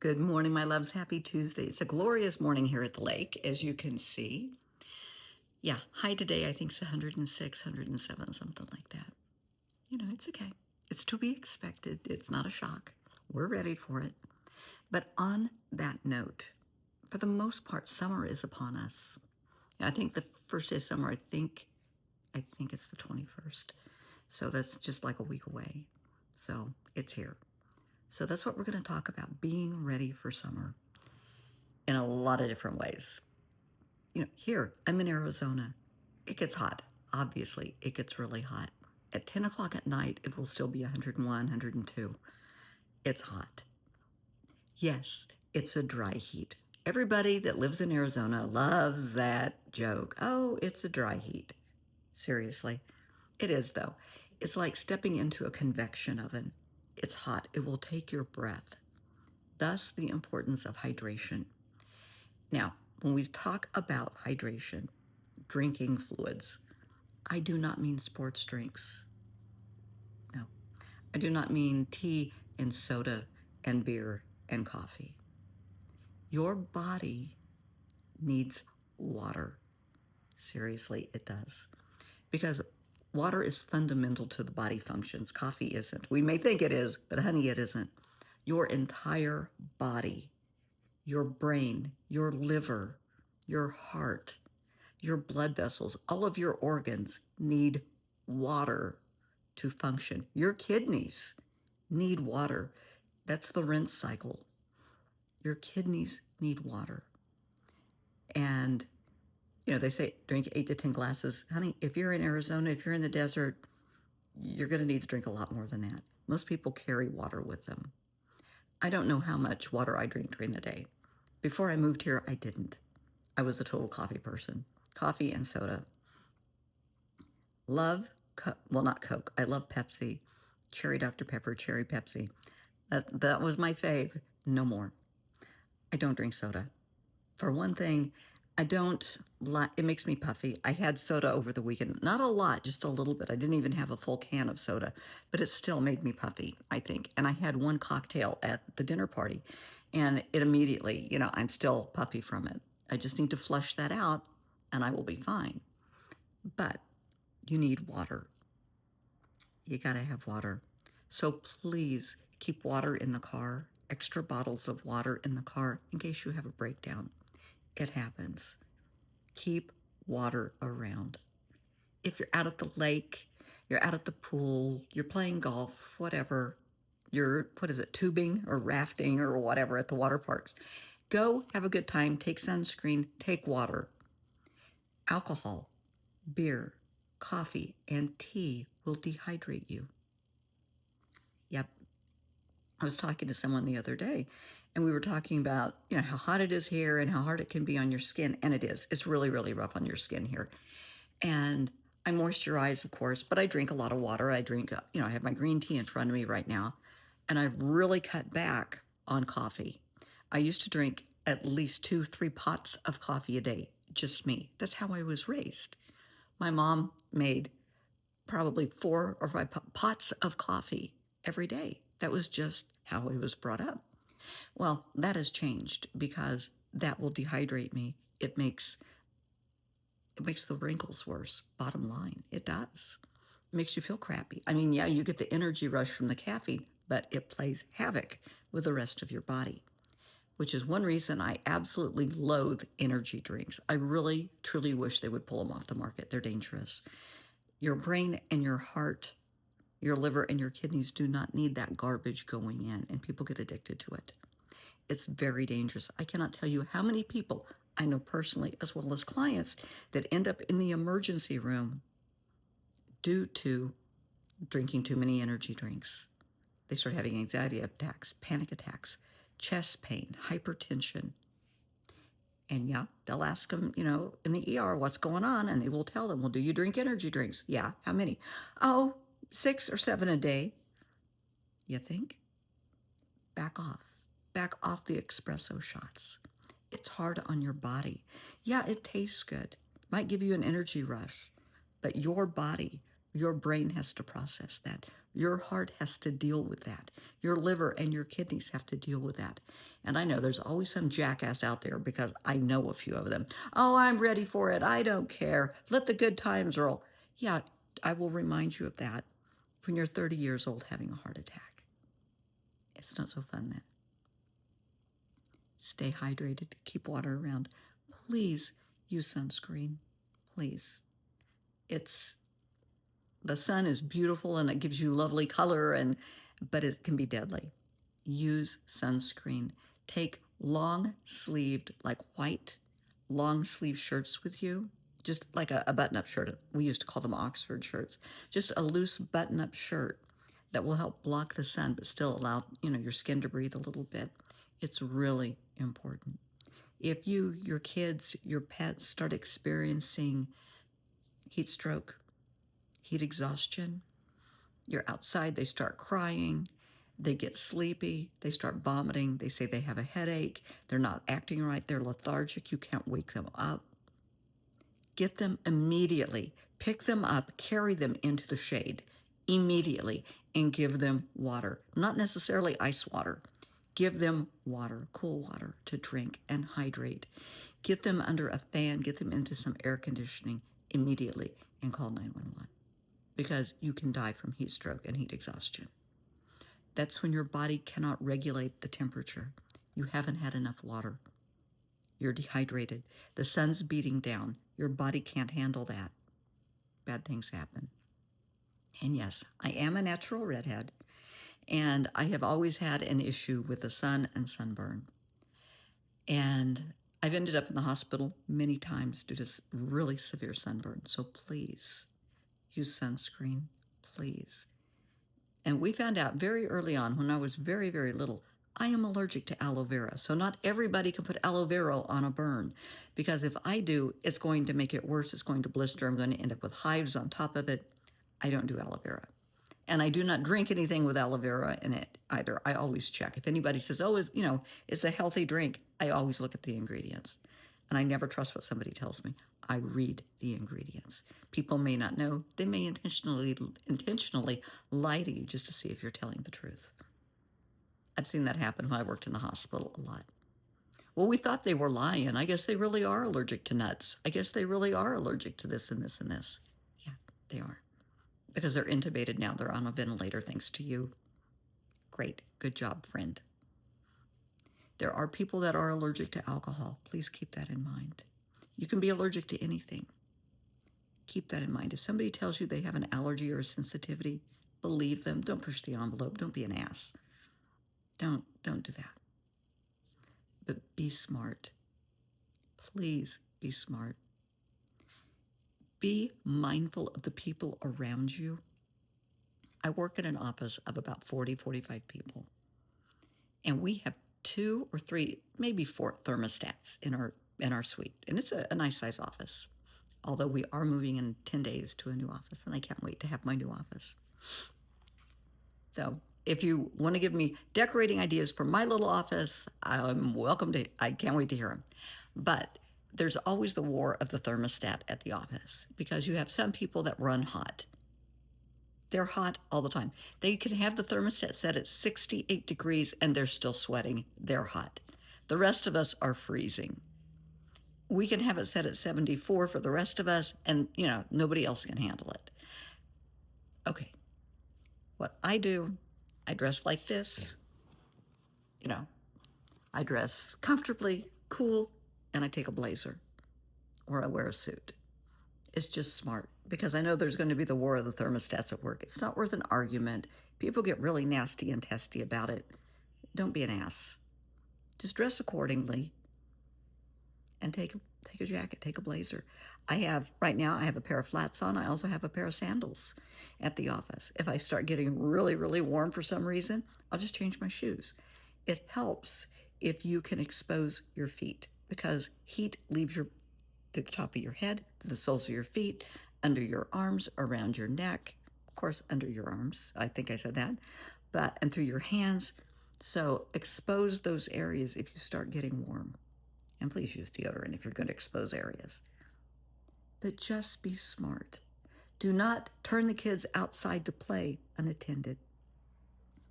Good morning, my loves. Happy Tuesday. It's a glorious morning here at the lake, as you can see. Yeah, high today, I think it's 106, 107, something like that. It's okay. It's to be expected. It's not a shock. We're ready for it. But on that note, for the most part, summer is upon us. I think the first day of summer, I think it's the 21st. So that's just like a week away. So it's here. So that's what we're going to talk about, being ready for summer in a lot of different ways. Here, I'm in Arizona. It gets hot. Obviously, it gets really hot. At 10 o'clock at night, it will still be 101, 102. It's hot. Yes, it's a dry heat. Everybody that lives in Arizona loves that joke. Oh, it's a dry heat. Seriously. It is, though. It's like stepping into a convection oven. It's hot. It will take your breath. Thus, the importance of hydration. Now, when we talk about hydration, drinking fluids, I do not mean sports drinks. No, I do not mean tea and soda and beer and coffee. Your body needs water. Seriously, it does. Because water is fundamental to the body functions. Coffee isn't. We may think it is, but honey, it isn't. Your entire body, your brain, your liver, your heart, your blood vessels, all of your organs need water to function. Your kidneys need water. That's the rinse cycle. Your kidneys need water. And, they say drink 8 to 10 glasses. Honey, if you're in Arizona, if you're in the desert, you're going to need to drink a lot more than that. Most people carry water with them. I don't know how much water I drink during the day. Before I moved here, I didn't. I was a total coffee person. Coffee and soda. Love, not Coke. I love Pepsi. Cherry Dr. Pepper, cherry Pepsi. That was my fave. No more. I don't drink soda. For one thing, it makes me puffy. I had soda over the weekend. Not a lot, just a little bit. I didn't even have a full can of soda, but it still made me puffy, I think. And I had one cocktail at the dinner party, and it immediately, I'm still puffy from it. I just need to flush that out, and I will be fine. But you need water. You got to have water. So please keep water in the car, extra bottles of water in the car in case you have a breakdown. It happens. Keep water around. If you're out at the lake, you're out at the pool, you're playing golf, whatever, tubing or rafting or whatever at the water parks, go have a good time, take sunscreen, take water. Alcohol, beer, coffee, and tea will dehydrate you. Yep. I was talking to someone the other day, and we were talking about, how hot it is here and how hard it can be on your skin. And it is. It's really, really rough on your skin here. And I moisturize, of course, but I drink a lot of water. I have my green tea in front of me right now, and I've really cut back on coffee. I used to drink at least 2-3 pots of coffee a day, just me. That's how I was raised. My mom made probably 4 or 5 pots of coffee every day. That was just how I was brought up. Well, that has changed because that will dehydrate me. It makes the wrinkles worse. Bottom line, it does. It makes you feel crappy. I mean, yeah, you get the energy rush from the caffeine, but it plays havoc with the rest of your body, which is one reason I absolutely loathe energy drinks. I really, truly wish they would pull them off the market. They're dangerous. Your brain and your heart, your liver and your kidneys do not need that garbage going in, and people get addicted to it. It's very dangerous. I cannot tell you how many people I know personally, as well as clients, that end up in the emergency room due to drinking too many energy drinks. They start having anxiety attacks, panic attacks, chest pain, hypertension. And yeah, they'll ask them, in the ER, what's going on? And they will tell them, well, do you drink energy drinks? Yeah. How many? Oh, 6 or 7 a day. You think? Back off. Back off the espresso shots. It's hard on your body. Yeah, it tastes good. Might give you an energy rush. But your body, your brain has to process that. Your heart has to deal with that. Your liver and your kidneys have to deal with that. And I know there's always some jackass out there, because I know a few of them. Oh, I'm ready for it. I don't care. Let the good times roll. Yeah, I will remind you of that when you're 30 years old having a heart attack. It's not so fun then. Stay hydrated. Keep water around. Please use sunscreen. Please. The sun is beautiful and it gives you lovely color, but it can be deadly. Use sunscreen. Take long sleeved, like white long sleeve shirts with you, just like a button up shirt. We used to call them Oxford shirts. Just a loose button up shirt that will help block the sun but still allow your skin to breathe a little bit. It's really important. If your kids, your pets start experiencing heat stroke, heat exhaustion, you're outside, they start crying, they get sleepy, they start vomiting, they say they have a headache, they're not acting right, they're lethargic, you can't wake them up. Get them immediately. Pick them up, carry them into the shade immediately, and give them water. Not necessarily ice water. Give them water, cool water to drink and hydrate. Get them under a fan, get them into some air conditioning immediately, and call 911. Because you can die from heat stroke and heat exhaustion. That's when your body cannot regulate the temperature. You haven't had enough water. You're dehydrated. The sun's beating down. Your body can't handle that. Bad things happen. And yes, I am a natural redhead, and I have always had an issue with the sun and sunburn. And I've ended up in the hospital many times due to really severe sunburn. So please use sunscreen, please. And we found out very early on, when I was very, very little, I am allergic to aloe vera. So not everybody can put aloe vera on a burn, because if I do, it's going to make it worse. It's going to blister. I'm going to end up with hives on top of it. I don't do aloe vera. And I do not drink anything with aloe vera in it either. I always check. If anybody says, oh, it's a healthy drink, I always look at the ingredients. And I never trust what somebody tells me. I read the ingredients. People may not know. They may intentionally lie to you just to see if you're telling the truth. I've seen that happen when I worked in the hospital a lot. Well, we thought they were lying. I guess they really are allergic to nuts. I guess they really are allergic to this and this and this. Yeah, they are. Because they're intubated now. They're on a ventilator thanks to you. Great. Good job, friend. There are people that are allergic to alcohol. Please keep that in mind. You can be allergic to anything. Keep that in mind. If somebody tells you they have an allergy or a sensitivity, believe them. Don't push the envelope. Don't be an ass. Don't do that. But be smart. Please be smart. Be mindful of the people around you. I work in an office of about 40, 45 people. And we have 2 or 3, maybe 4 thermostats in our suite. And it's a nice size office. Although we are moving in 10 days to a new office, and I can't wait to have my new office. So if you want to give me decorating ideas for my little office, I'm welcome to. I can't wait to hear them. But there's always the war of the thermostat at the office, because you have some people that run hot. They're hot all the time. They can have the thermostat set at 68 degrees and they're still sweating. They're hot. The rest of us are freezing. We can have it set at 74 for the rest of us, and, nobody else can handle it. Okay. What I do, I dress like this. I dress comfortably, cool, and I take a blazer, or I wear a suit. It's just smart, because I know there's going to be the war of the thermostats at work. It's not worth an argument. People get really nasty and testy about it. Don't be an ass. Just dress accordingly and take a jacket, take a blazer. Right now, I have a pair of flats on. I also have a pair of sandals at the office. If I start getting really, really warm for some reason, I'll just change my shoes. It helps if you can expose your feet, because heat leaves to the top of your head, to the soles of your feet, under your arms, around your neck, of course, under your arms. I think I said that, and through your hands. So expose those areas if you start getting warm. And please use deodorant if you're going to expose areas. But just be smart. Do not turn the kids outside to play unattended.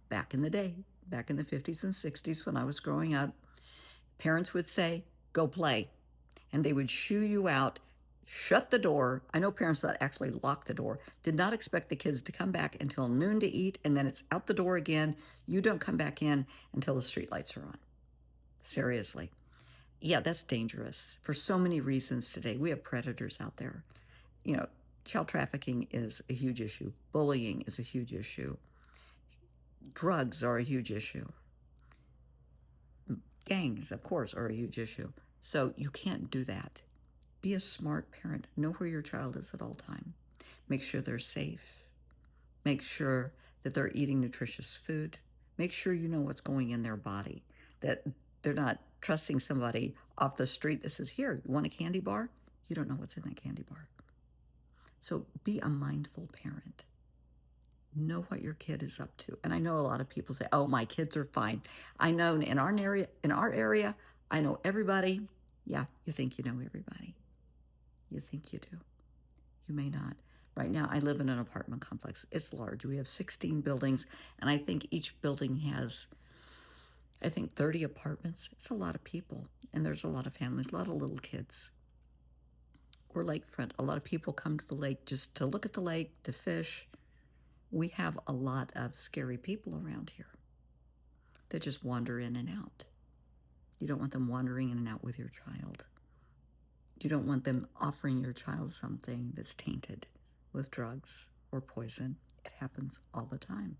Back in the day, back in the 50s and 60s when I was growing up, parents would say, go play. And they would shoo you out, shut the door. I know parents that actually locked the door, did not expect the kids to come back until noon to eat, and then it's out the door again. You don't come back in until the streetlights are on. Seriously. Yeah, that's dangerous for so many reasons today. We have predators out there. You know, child trafficking is a huge issue. Bullying is a huge issue. Drugs are a huge issue. Gangs, of course, are a huge issue. So you can't do that. Be a smart parent. Know where your child is at all time. Make sure they're safe. Make sure that they're eating nutritious food. Make sure you know what's going in their body, that they're not trusting somebody off the street that says, here, you want a candy bar? You don't know what's in that candy bar. So be a mindful parent. Know what your kid is up to. And I know a lot of people say, oh, my kids are fine. I know in our area, I know everybody. Yeah, you think you know everybody. You think you do. You may not. Right now, I live in an apartment complex. It's large. We have 16 buildings, and I think each building has, 30 apartments. It's a lot of people, and there's a lot of families, a lot of little kids. We're lakefront. A lot of people come to the lake just to look at the lake, to fish. We have a lot of scary people around here that just wander in and out. You don't want them wandering in and out with your child. You don't want them offering your child something that's tainted with drugs or poison. It happens all the time.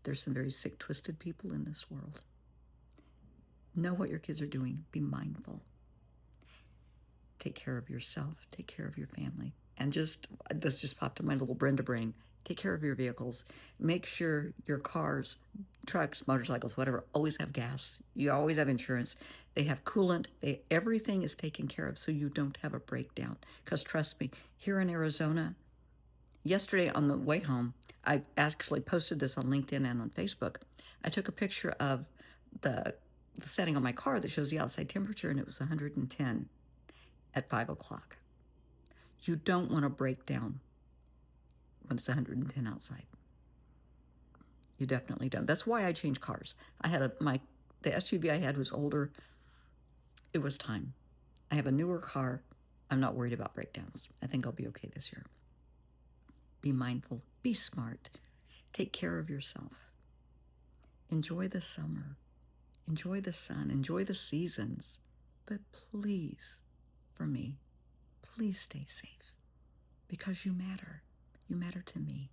There's some very sick, twisted people in this world. Know what your kids are doing. Be mindful. Take care of yourself. Take care of your family. And this just popped in my little Brenda brain. Take care of your vehicles. Make sure your cars, trucks, motorcycles, whatever, always have gas. You always have insurance. They have coolant. Everything is taken care of so you don't have a breakdown. Because trust me, here in Arizona, yesterday on the way home, I actually posted this on LinkedIn and on Facebook. I took a picture of the setting on my car that shows the outside temperature, and it was 110 at 5 o'clock. You don't want to break down when it's 110 outside. You definitely don't. That's why I changed cars. The SUV I had was older. It was time. I have a newer car. I'm not worried about breakdowns. I think I'll be okay this year. Be mindful. Be smart. Take care of yourself. Enjoy the summer. Enjoy the sun. Enjoy the seasons. But please, for me, please stay safe. Because you matter. You matter to me.